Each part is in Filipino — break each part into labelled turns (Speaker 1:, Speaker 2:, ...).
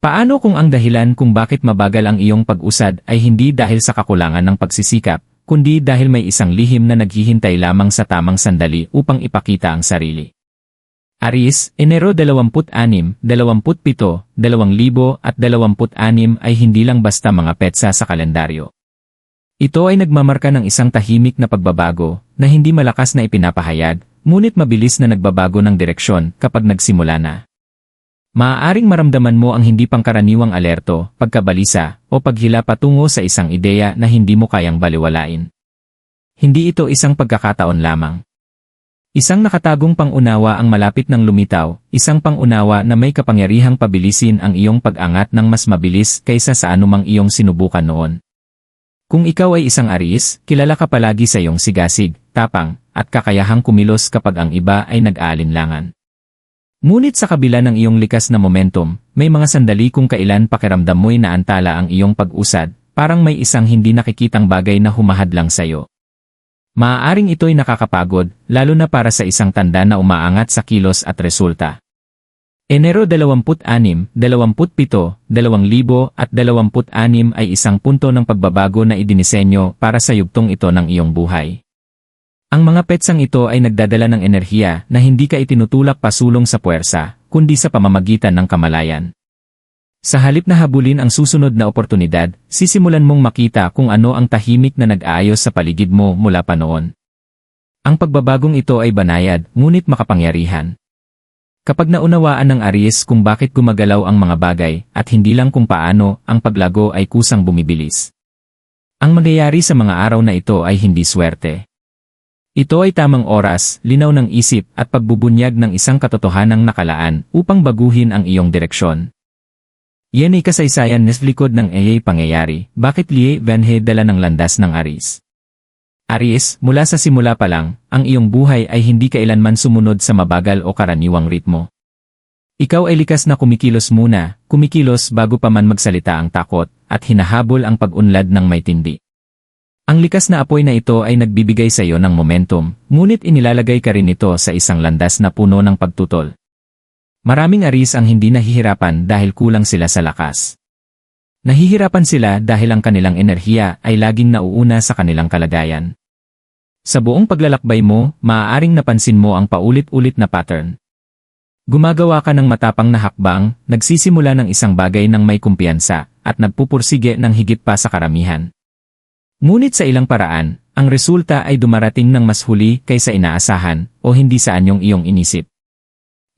Speaker 1: Paano kung ang dahilan kung bakit mabagal ang iyong pag-usad ay hindi dahil sa kakulangan ng pagsisikap, kundi dahil may isang lihim na naghihintay lamang sa tamang sandali upang ipakita ang sarili? Aries, Enero 26, 27, 2026 ay hindi lang basta mga petsa sa kalendaryo. Ito ay nagmamarka ng isang tahimik na pagbabago na hindi malakas na ipinapahayag, ngunit mabilis na nagbabago ng direksyon kapag nagsimula na. Maaaring maramdaman mo ang hindi pangkaraniwang alerto, pagkabalisa, o paghila patungo sa isang ideya na hindi mo kayang baliwalain. Hindi ito isang pagkakataon lamang. Isang nakatagong pangunawa ang malapit ng lumitaw, isang pangunawa na may kapangyarihang pabilisin ang iyong pag-angat ng mas mabilis kaysa sa anumang iyong sinubukan noon. Kung ikaw ay isang Aries, kilala ka palagi sa iyong sigasig, tapang, at kakayahang kumilos kapag ang iba ay nag-aalinlangan. Ngunit sa kabila ng iyong likas na momentum, may mga sandali kung kailan pakiramdam mo'y naantala ang iyong pag-usad, parang may isang hindi nakikitang bagay na humahadlang sa iyo. Maaaring ito'y nakakapagod, lalo na para sa isang tanda na umaangat sa kilos at resulta. Enero 26, 27, 2026 ay isang punto ng pagbabago na idinisenyo para sa yugtong ito ng iyong buhay. Ang mga petsang ito ay nagdadala ng enerhiya na hindi ka itinutulak pasulong sa puwersa, kundi sa pamamagitan ng kamalayan. Sa halip na habulin ang susunod na oportunidad, sisimulan mong makita kung ano ang tahimik na nag-aayos sa paligid mo mula pa noon. Ang pagbabagong ito ay banayad, ngunit makapangyarihan. Kapag naunawaan ng Aries kung bakit gumagalaw ang mga bagay, at hindi lang kung paano, ang paglago ay kusang bumibilis. Ang mangyayari sa mga araw na ito ay hindi swerte. Ito ay tamang oras, linaw ng isip at pagbubunyag ng isang katotohanang nakalaan upang baguhin ang iyong direksyon. Yan ay kasaysayan na likod ng pangyayari, bakit Lie Vanhe dala ng landas ng Aries. Aries, mula sa simula pa lang, ang iyong buhay ay hindi kailanman sumunod sa mabagal o karaniwang ritmo. Ikaw ay likas na kumikilos muna, kumikilos bago pa man magsalita ang takot, at hinahabol ang pag-unlad ng may tindi. Ang likas na apoy na ito ay nagbibigay sa iyo ng momentum, ngunit inilalagay ka rin ito sa isang landas na puno ng pagtutol. Maraming Aries ang hindi nahihirapan dahil kulang sila sa lakas. Nahihirapan sila dahil ang kanilang enerhiya ay laging nauuna sa kanilang kalagayan. Sa buong paglalakbay mo, maaaring napansin mo ang paulit-ulit na pattern. Gumagawa ka ng matapang na hakbang, nagsisimula ng isang bagay ng may kumpiyansa, at nagpupursige ng higit pa sa karamihan. Ngunit sa ilang paraan, ang resulta ay dumarating ng mas huli kaysa inaasahan o hindi sa anyong iyong inisip.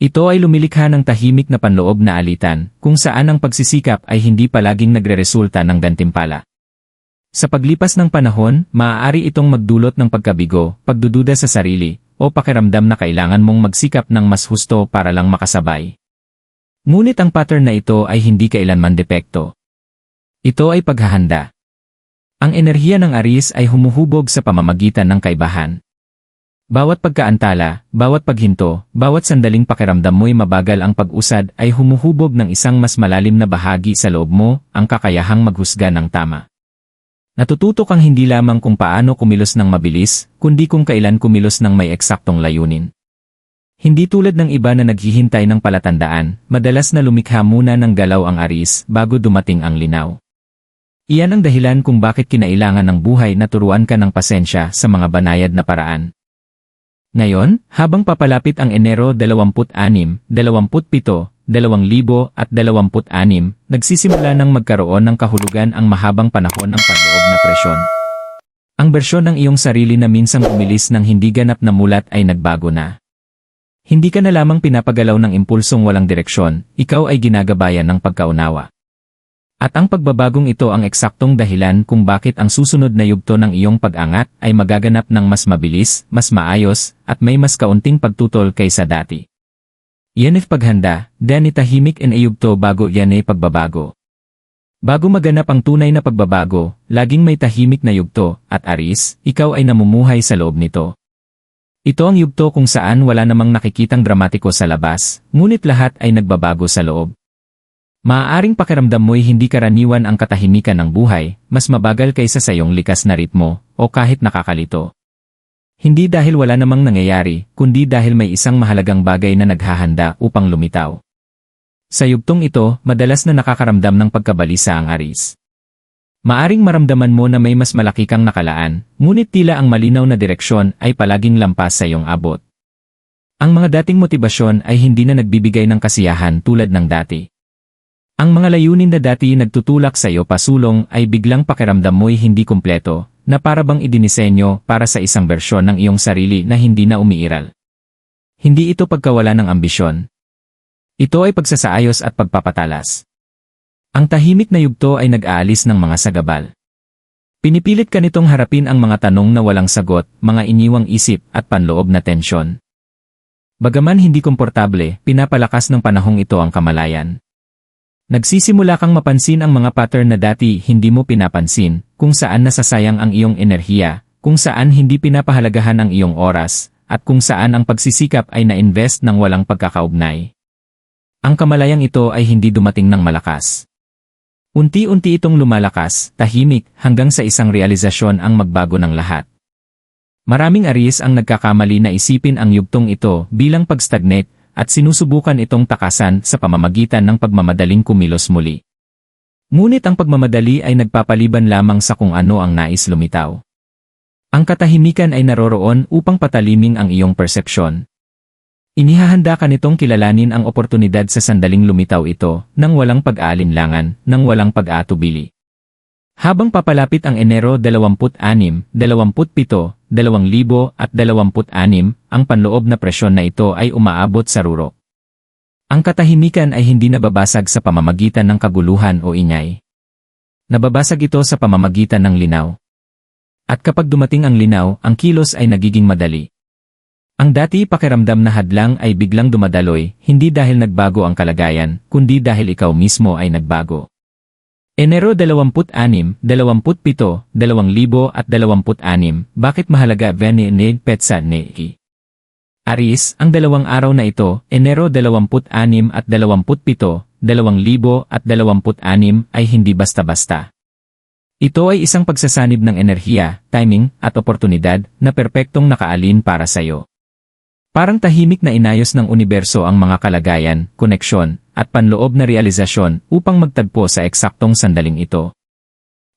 Speaker 1: Ito ay lumilikha ng tahimik na panloob na alitan kung saan ang pagsisikap ay hindi palaging nagreresulta ng gantimpala. Sa paglipas ng panahon, maaari itong magdulot ng pagkabigo, pagdududa sa sarili, o pakiramdam na kailangan mong magsikap ng mas husto para lang makasabay. Ngunit ang pattern na ito ay hindi kailanman depekto. Ito ay paghahanda. Ang enerhiya ng Aries ay humuhubog sa pamamagitan ng kaibahan. Bawat pagkaantala, bawat paghinto, bawat sandaling pakiramdam mo'y mabagal ang pag-usad ay humuhubog ng isang mas malalim na bahagi sa loob mo, ang kakayahang maghusga ng tama. Natututo kang hindi lamang kung paano kumilos ng mabilis, kundi kung kailan kumilos ng may eksaktong layunin. Hindi tulad ng iba na naghihintay ng palatandaan, madalas na lumikha muna ng galaw ang Aries bago dumating ang linaw. Iyan ang dahilan kung bakit kinailangan ng buhay na turuan ka ng pasensya sa mga banayad na paraan. Ngayon, habang papalapit ang Enero 26, 27, 2026, nagsisimula ng magkaroon ng kahulugan ang mahabang panahon ng panloob na presyon. Ang bersyon ng iyong sarili na minsang umilis ng hindi ganap na mulat ay nagbago na. Hindi ka na lamang pinapagalaw ng impulsong walang direksyon, ikaw ay ginagabayan ng pagkaunawa. At ang pagbabagong ito ang eksaktong dahilan kung bakit ang susunod na yugto ng iyong pag-angat ay magaganap ng mas mabilis, mas maayos, at may mas kaunting pagtutol kaysa dati. Yan ay paghanda, dan tahimik in yugto bago yan ay pagbabago. Bago maganap ang tunay na pagbabago, laging may tahimik na yugto, at Aries, ikaw ay namumuhay sa loob nito. Ito ang yugto kung saan wala namang nakikitang dramatiko sa labas, ngunit lahat ay nagbabago sa loob. Maaaring pakiramdam mo'y hindi karaniwan ang katahimikan ng buhay, mas mabagal kaysa sa iyong likas na ritmo, o kahit nakakalito. Hindi dahil wala namang nangyayari, kundi dahil may isang mahalagang bagay na naghahanda upang lumitaw. Sa yugtong ito, madalas na nakakaramdam ng pagkabalisa ang Aries. Maaring maramdaman mo na may mas malaki kang nakalaan, ngunit tila ang malinaw na direksyon ay palaging lampas sa iyong abot. Ang mga dating motibasyon ay hindi na nagbibigay ng kasiyahan tulad ng dati. Ang mga layunin na dati nagtutulak sa iyo pasulong ay biglang pakiramdam mo'y hindi kumpleto, na para bang idinisenyo para sa isang bersyon ng iyong sarili na hindi na umiiral. Hindi ito pagkawala ng ambisyon. Ito ay pagsasaayos at pagpapatalas. Ang tahimik na yugto ay nag-aalis ng mga sagabal. Pinipilit ka nitong harapin ang mga tanong na walang sagot, mga iniwang isip at panloob na tensyon. Bagaman hindi komportable, pinapalakas ng panahong ito ang kamalayan. Nagsisimula kang mapansin ang mga pattern na dati hindi mo pinapansin, kung saan nasasayang ang iyong enerhiya, kung saan hindi pinapahalagahan ang iyong oras, at kung saan ang pagsisikap ay na-invest ng walang pagkakaugnay. Ang kamalayang ito ay hindi dumating ng malakas. Unti-unti itong lumalakas, tahimik, hanggang sa isang realisasyon ang magbago ng lahat. Maraming Aries ang nagkakamali na isipin ang yugtong ito bilang pag-stagnate at sinusubukan itong takasan sa pamamagitan ng pagmamadaling kumilos muli. Ngunit ang pagmamadali ay nagpapaliban lamang sa kung ano ang nais lumitaw. Ang katahimikan ay naroroon upang pataliming ang iyong persepsyon. Inihahanda ka nitong kilalanin ang oportunidad sa sandaling lumitaw ito, nang walang pag-aalinlangan, nang walang pag-aatubili. Habang papalapit ang Enero 26, 27, 2026, ang panloob na presyon na ito ay umaabot sa rurok. Ang katahimikan ay hindi nababasag sa pamamagitan ng kaguluhan o ingay. Nababasag ito sa pamamagitan ng linaw. At kapag dumating ang linaw, ang kilos ay nagiging madali. Ang dati pakiramdam na hadlang ay biglang dumadaloy, hindi dahil nagbago ang kalagayan, kundi dahil ikaw mismo ay nagbago. Enero 26, 27, 2026, bakit mahalaga Veneneg Petsa Neki? Aries, ang dalawang araw na ito, Enero 26 at 27, 2026 ay hindi basta-basta. Ito ay isang pagsasanib ng enerhiya, timing, at oportunidad na perpektong nakaalin para sa iyo. Parang tahimik na inayos ng universo ang mga kalagayan, koneksyon, at panloob na realisasyon upang magtagpo sa eksaktong sandaling ito.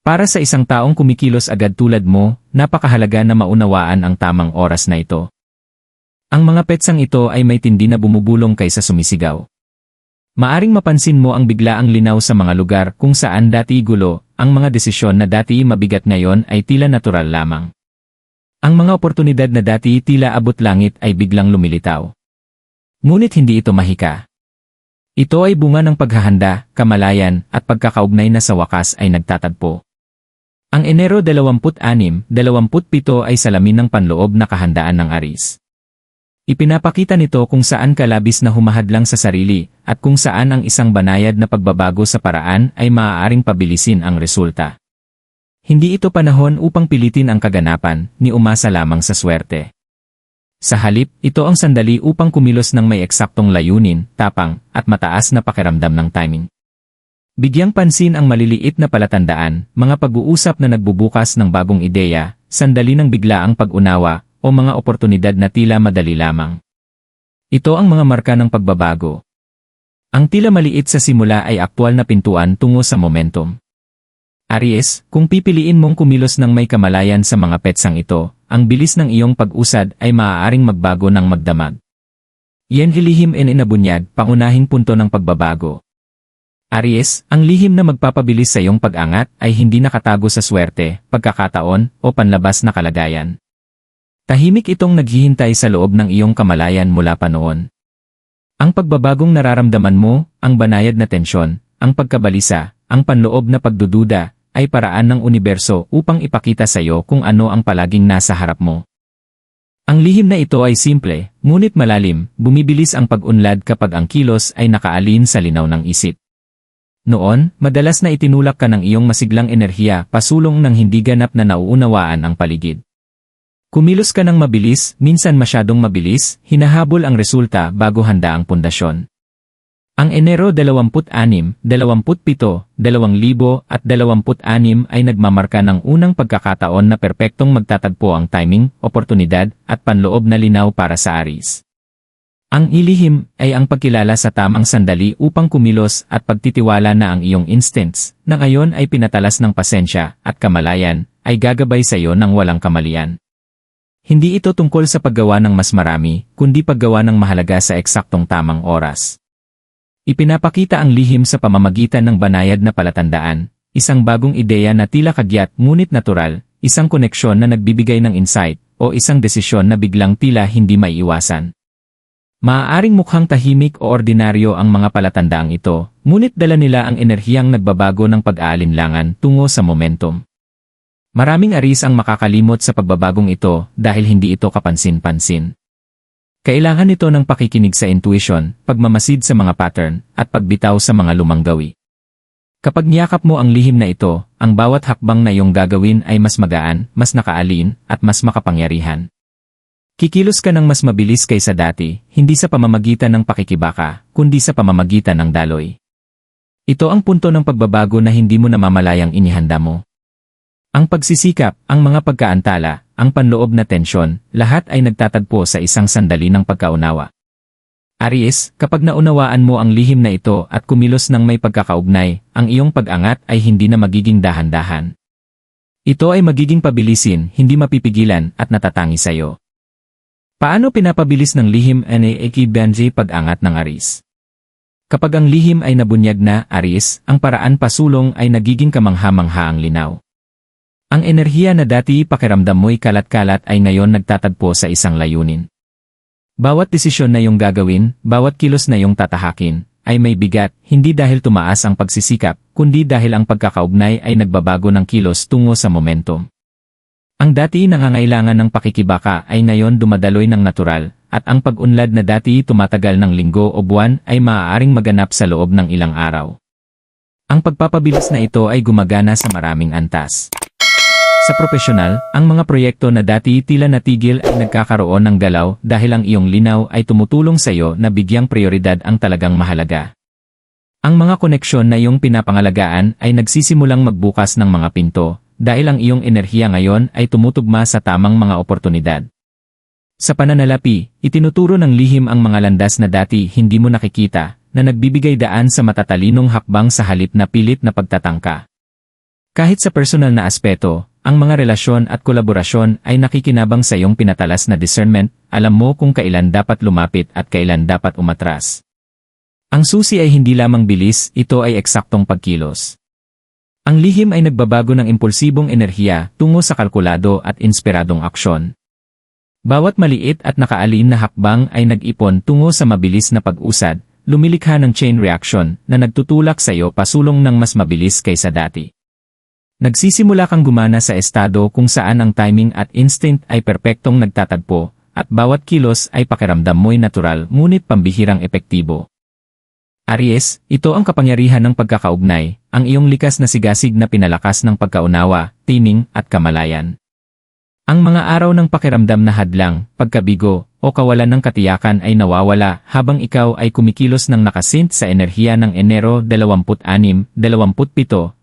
Speaker 1: Para sa isang taong kumikilos agad tulad mo, napakahalaga na maunawaan ang tamang oras na ito. Ang mga petsang ito ay may tindi na bumubulong kaysa sumisigaw. Maaring mapansin mo ang biglaang linaw sa mga lugar kung saan dati gulo, ang mga desisyon na dati mabigat ngayon ay tila natural lamang. Ang mga oportunidad na dati tila abot langit ay biglang lumilitaw. Ngunit hindi ito mahika. Ito ay bunga ng paghahanda, kamalayan, at pagkakaugnay na sa wakas ay nagtatagpo. Ang Enero 26, 27 ay salamin ng panloob na kahandaan ng Aries. Ipinapakita nito kung saan ka labis na humahadlang sa sarili, at kung saan ang isang banayad na pagbabago sa paraan ay maaaring pabilisin ang resulta. Hindi ito panahon upang pilitin ang kaganapan, ni umasa lamang sa swerte. Sa halip, ito ang sandali upang kumilos ng may eksaktong layunin, tapang, at mataas na pakiramdam ng timing. Bigyang pansin ang maliliit na palatandaan, mga pag-uusap na nagbubukas ng bagong ideya, sandali ng biglaang pag-unawa, o mga oportunidad na tila madali lamang. Ito ang mga marka ng pagbabago. Ang tila maliit sa simula ay aktwal na pintuan tungo sa momentum. Aries, kung pipiliin mong kumilos ng may kamalayan sa mga petsang ito, ang bilis ng iyong pag-usad ay maaaring magbago ng magdamag. Yan lihim en inabunyag, pangunahing punto ng pagbabago. Aries, ang lihim na magpapabilis sa iyong pag-angat ay hindi nakatago sa swerte, pagkakataon, o panlabas na kalagayan. Tahimik itong naghihintay sa loob ng iyong kamalayan mula pa noon. Ang pagbabagong nararamdaman mo, ang banayad na tensyon, ang pagkabalisa, ang panloob na pagdududa, ay paraan ng universo upang ipakita sa iyo kung ano ang palaging nasa harap mo. Ang lihim na ito ay simple, ngunit malalim, bumibilis ang pag-unlad kapag ang kilos ay nakaalin sa linaw ng isip. Noon, madalas na itinulak ka ng iyong masiglang enerhiya pasulong ng hindi ganap na nauunawaan ang paligid. Kumilos ka ng mabilis, minsan masyadong mabilis, hinahabol ang resulta bago handa ang pundasyon. Ang Enero 26, 27, 2026 ay nagmamarka ng unang pagkakataon na perpektong magtatagpo ang timing, oportunidad, at panloob na linaw para sa Aries. Ang ilihim ay ang pagkilala sa tamang sandali upang kumilos at pagtitiwala na ang iyong instincts, na ngayon ay pinatalas ng pasensya at kamalayan, ay gagabay sa iyo ng walang kamalian. Hindi ito tungkol sa paggawa ng mas marami, kundi paggawa ng mahalaga sa eksaktong tamang oras. Ipinapakita ang lihim sa pamamagitan ng banayad na palatandaan, isang bagong ideya na tila kagyat ngunit natural, isang koneksyon na nagbibigay ng insight, o isang desisyon na biglang tila hindi maiiwasan. Maaaring mukhang tahimik o ordinaryo ang mga palatandaang ito, ngunit dala nila ang enerhiyang nagbabago ng pag-aalinlangan tungo sa momentum. Maraming aris ang makakalimot sa pagbabagong ito dahil hindi ito kapansin-pansin. Kailangan nito ng pakikinig sa intuition, pagmamasid sa mga pattern, at pagbitaw sa mga lumang gawi. Kapag niyakap mo ang lihim na ito, ang bawat hakbang na iyong gagawin ay mas magaan, mas nakaalin, at mas makapangyarihan. Kikilos ka ng mas mabilis kaysa dati, hindi sa pamamagitan ng pakikibaka, kundi sa pamamagitan ng daloy. Ito ang punto ng pagbabago na hindi mo namamalayang inihanda mo. Ang pagsisikap, ang mga pagkaantala, ang panloob na tensyon, lahat ay nagtatagpo sa isang sandali ng pagkaunawa. Aries, kapag naunawaan mo ang lihim na ito at kumilos ng may pagkakaugnay, ang iyong pag-angat ay hindi na magiging dahan-dahan. Ito ay magiging pabilisin, hindi mapipigilan at natatangi sa iyo. Paano pinapabilis ng lihim Benji pag-angat ng Aries? Kapag ang lihim ay nabunyag na, Aries, ang paraan pasulong ay nagiging kamangha-mangha ang linaw. Ang enerhiya na dati pakiramdam mo'y kalat-kalat ay ngayon nagtatagpo sa isang layunin. Bawat desisyon na iyong gagawin, bawat kilos na iyong tatahakin, ay may bigat, hindi dahil tumaas ang pagsisikap, kundi dahil ang pagkakaugnay ay nagbabago ng kilos tungo sa momentum. Ang dati nangangailangan ng pakikibaka ay ngayon dumadaloy ng natural, at ang pag-unlad na dati tumatagal ng linggo o buwan ay maaaring maganap sa loob ng ilang araw. Ang pagpapabilis na ito ay gumagana sa maraming antas. Sa propesyonal, ang mga proyekto na dati tila natigil ay nagkakaroon ng galaw dahil ang iyong linaw ay tumutulong sa iyo na bigyang prioridad ang talagang mahalaga. Ang mga koneksyon na iyong pinapangalagaan ay nagsisimulang magbukas ng mga pinto, dahil ang iyong enerhiya ngayon ay tumutugma sa tamang mga oportunidad. Sa pananalapi, itinuturo ng lihim ang mga landas na dati hindi mo nakikita, na nagbibigay daan sa matatalinong hakbang sa halip na pilit na pagtatangka. Kahit sa personal na aspeto, ang mga relasyon at kolaborasyon ay nakikinabang sa iyong pinatalas na discernment, alam mo kung kailan dapat lumapit at kailan dapat umatras. Ang susi ay hindi lamang bilis, ito ay eksaktong pagkilos. Ang lihim ay nagbabago ng impulsibong enerhiya tungo sa kalkulado at inspiradong aksyon. Bawat maliit at nakaalin na hakbang ay nag-ipon tungo sa mabilis na pag-usad, lumilikha ng chain reaction na nagtutulak sa iyo pasulong ng mas mabilis kaysa dati. Nagsisimula kang gumana sa estado kung saan ang timing at instinct ay perpektong nagtatagpo, at bawat kilos ay pakiramdam mo'y natural ngunit pambihirang epektibo. Aries, ito ang kapangyarihan ng pagkakaugnay, ang iyong likas na sigasig na pinalakas ng pagkaunawa, timing, at kamalayan. Ang mga araw ng pakiramdam na hadlang, pagkabigo, o kawalan ng katiyakan ay nawawala habang ikaw ay kumikilos ng nakasint sa enerhiya ng Enero 26, 27,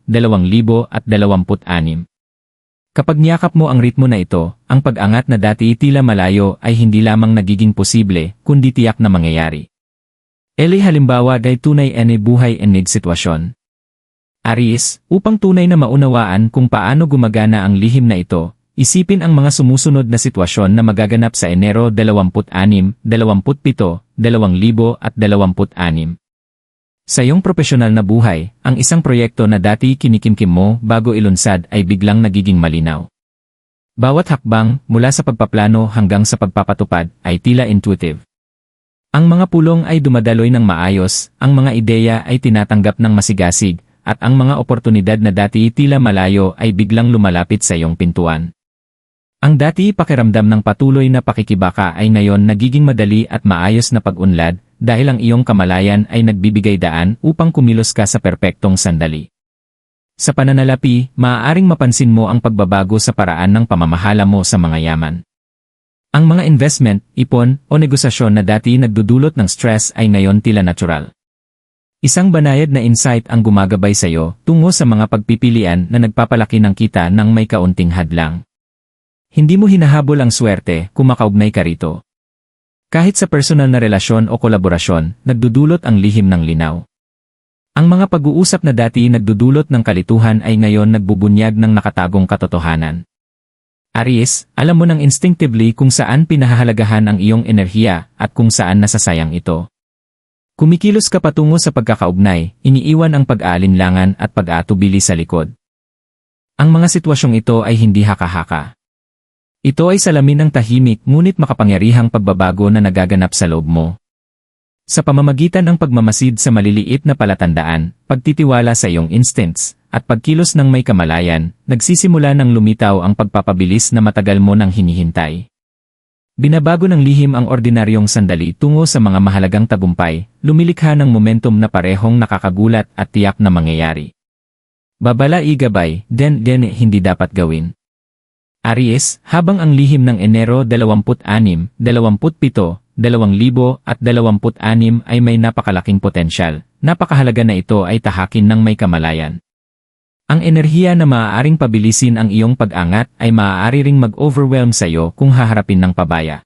Speaker 1: 2026. Kapag niyakap mo ang ritmo na ito, ang pag-angat na dati tila malayo ay hindi lamang nagiging posible, kundi tiyak na mangyayari. Halimbawa day tunay buhay sitwasyon. Aries, upang tunay na maunawaan kung paano gumagana ang lihim na ito, isipin ang mga sumusunod na sitwasyon na magaganap sa Enero 26, 27, 2026. Sa iyong propesyonal na buhay, ang isang proyekto na dati kinikimkim mo bago ilunsad ay biglang nagiging malinaw. Bawat hakbang, mula sa pagpaplano hanggang sa pagpapatupad, ay tila intuitive. Ang mga pulong ay dumadaloy ng maayos, ang mga ideya ay tinatanggap ng masigasig, at ang mga oportunidad na dati tila malayo ay biglang lumalapit sa iyong pintuan. Ang dati pakiramdam ng patuloy na pakikibaka ay ngayon nagiging madali at maayos na pag-unlad dahil ang iyong kamalayan ay nagbibigay daan upang kumilos ka sa perpektong sandali. Sa pananalapi, maaaring mapansin mo ang pagbabago sa paraan ng pamamahala mo sa mga yaman. Ang mga investment, ipon, o negosasyon na dati nagdudulot ng stress ay ngayon tila natural. Isang banayad na insight ang gumagabay sa iyo tungo sa mga pagpipilian na nagpapalaki ng kita ng may kaunting hadlang. Hindi mo hinahabol ang swerte kung makaugnay ka rito. Kahit sa personal na relasyon o kolaborasyon, nagdudulot ang lihim ng linaw. Ang mga pag-uusap na dati nagdudulot ng kalituhan ay ngayon nagbubunyag ng nakatagong katotohanan. Aries, alam mo nang instinctively kung saan pinahahalagahan ang iyong enerhiya at kung saan nasasayang ito. Kumikilos ka patungo sa pagkakaugnay, iniiwan ang pag-aalinlangan at pag-aatubili sa likod. Ang mga sitwasyong ito ay hindi haka-haka. Ito ay salamin ng tahimik ngunit makapangyarihang pagbabago na nagaganap sa loob mo. Sa pamamagitan ng pagmamasid sa maliliit na palatandaan, pagtitiwala sa iyong instincts, at pagkilos ng may kamalayan, nagsisimula ng lumitaw ang pagpapabilis na matagal mo nang hinihintay. Binabago ng lihim ang ordinaryong sandali tungo sa mga mahalagang tagumpay, lumilikha ng momentum na parehong nakakagulat at tiyak na mangyayari. Babala igabay, hindi dapat gawin. Aries, habang ang lihim ng Enero 26, 27, 2026 ay may napakalaking potensyal, napakahalaga na ito ay tahakin ng may kamalayan. Ang enerhiya na maaaring pabilisin ang iyong pag-angat ay maaari ring mag-overwhelm sa iyo kung haharapin ng pabaya.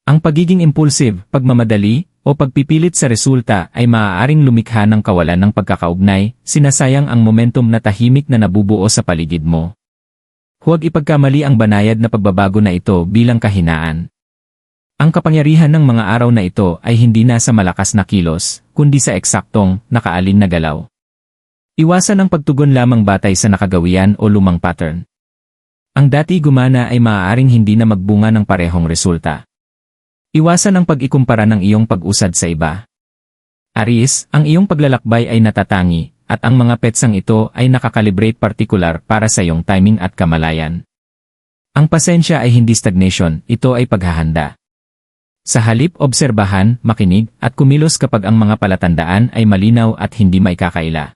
Speaker 1: Ang pagiging impulsive, pagmamadali, o pagpipilit sa resulta ay maaaring lumikha ng kawalan ng pagkakaugnay, sinasayang ang momentum na tahimik na nabubuo sa paligid mo. Huwag ipagkamali ang banayad na pagbabago na ito bilang kahinaan. Ang kapangyarihan ng mga araw na ito ay hindi na sa malakas na kilos, kundi sa eksaktong, nakaalin na galaw. Iwasan ang pagtugon lamang batay sa nakagawian o lumang pattern. Ang dati gumana ay maaaring hindi na magbunga ng parehong resulta. Iwasan ang pag-ikumpara ng iyong pag-usad sa iba. Aries, ang iyong paglalakbay ay natatangi, at ang mga petsang ito ay nakakalibrate partikular para sa iyong timing at kamalayan. Ang pasensya ay hindi stagnation, ito ay paghahanda. Sa halip obserbahan, makinig, at kumilos kapag ang mga palatandaan ay malinaw at hindi maikakaila.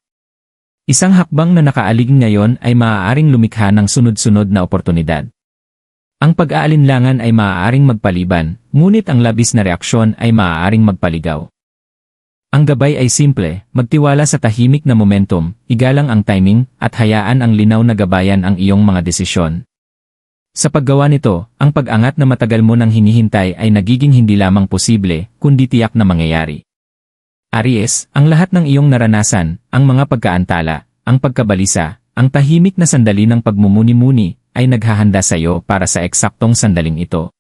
Speaker 1: Isang hakbang na nakaalig ngayon ay maaaring lumikha ng sunod-sunod na oportunidad. Ang pag-aalinlangan ay maaaring magpaliban, ngunit ang labis na reaksyon ay maaaring magpaligaw. Ang gabay ay simple, magtiwala sa tahimik na momentum, igalang ang timing, at hayaan ang linaw na gabayan ang iyong mga desisyon. Sa paggawa nito, ang pag-angat na matagal mo nang hinihintay ay nagiging hindi lamang posible, kundi tiyak na mangyayari. Aries, ang lahat ng iyong naranasan, ang mga pagkaantala, ang pagkabalisa, ang tahimik na sandali ng pagmumuni-muni, ay naghahanda sa iyo para sa eksaktong sandaling ito.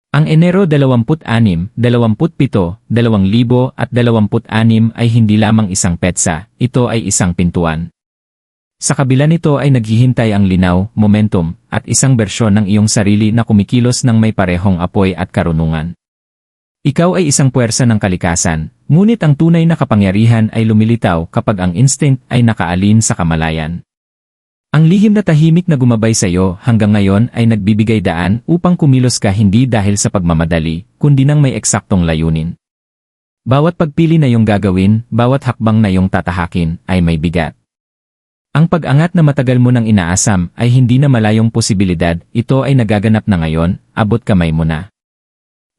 Speaker 1: Ang Enero 26, 27, 2026 ay hindi lamang isang petsa, ito ay isang pintuan. Sa kabila nito ay naghihintay ang linaw, momentum, at isang bersyon ng iyong sarili na kumikilos ng may parehong apoy at karunungan. Ikaw ay isang puwersa ng kalikasan, ngunit ang tunay na kapangyarihan ay lumilitaw kapag ang instinct ay nakaalin sa kamalayan. Ang lihim na tahimik na gumabay sa iyo hanggang ngayon ay nagbibigay daan upang kumilos ka hindi dahil sa pagmamadali, kundi nang may eksaktong layunin. Bawat pagpili na iyong gagawin, bawat hakbang na iyong tatahakin, ay may bigat. Ang pag-angat na matagal mo nang inaasam ay hindi na malayong posibilidad, ito ay nagaganap na ngayon, abot kamay mo na.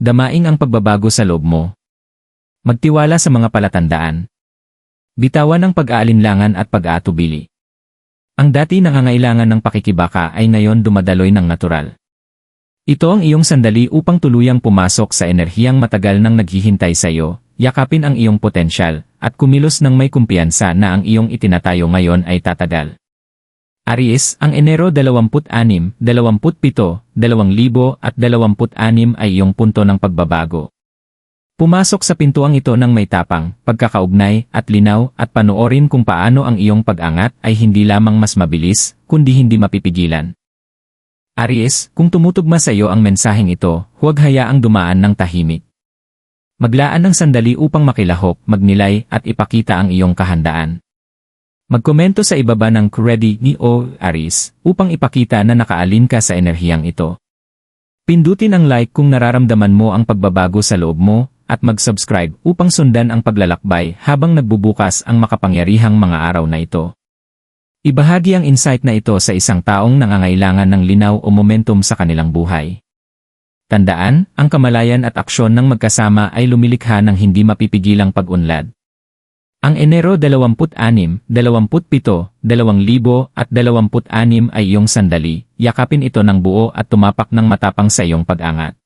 Speaker 1: Damaing ang pagbabago sa loob mo. Magtiwala sa mga palatandaan. Bitawan ang pag-aalinlangan at pag-aatubili. Ang dati nangangailangan ng pakikibaka ay ngayon dumadaloy ng natural. Ito ang iyong sandali upang tuluyang pumasok sa enerhiyang matagal nang naghihintay sa iyo, yakapin ang iyong potensyal, at kumilos ng may kumpiyansa na ang iyong itinatayo ngayon ay tatagal. Aries, ang Enero 26, 27, 2026 ay iyong punto ng pagbabago. Pumasok sa pintuang ito ng may tapang, pagkakaugnay, at linaw, at panoorin kung paano ang iyong pag-angat ay hindi lamang mas mabilis, kundi hindi mapipigilan. Aries, kung tumutugma sa iyo ang mensaheng ito, huwag hayaang dumaan ng tahimik. Maglaan ng sandali upang makilahok, magnilay, at ipakita ang iyong kahandaan. Magkomento sa ibaba ng ready ni Aries, upang ipakita na nakaalin ka sa enerhiyang ito. Pindutin ang like kung nararamdaman mo ang pagbabago sa loob mo, at mag-subscribe upang sundan ang paglalakbay habang nagbubukas ang makapangyarihang mga araw na ito. Ibahagi ang insight na ito sa isang taong nangangailangan ng linaw o momentum sa kanilang buhay. Tandaan, ang kamalayan at aksyon ng magkasama ay lumilikha ng hindi mapipigilang pag-unlad. Ang Enero 26, 27, 2026 ay iyong sandali, yakapin ito ng buo at tumapak ng matapang sa iyong pag-angat.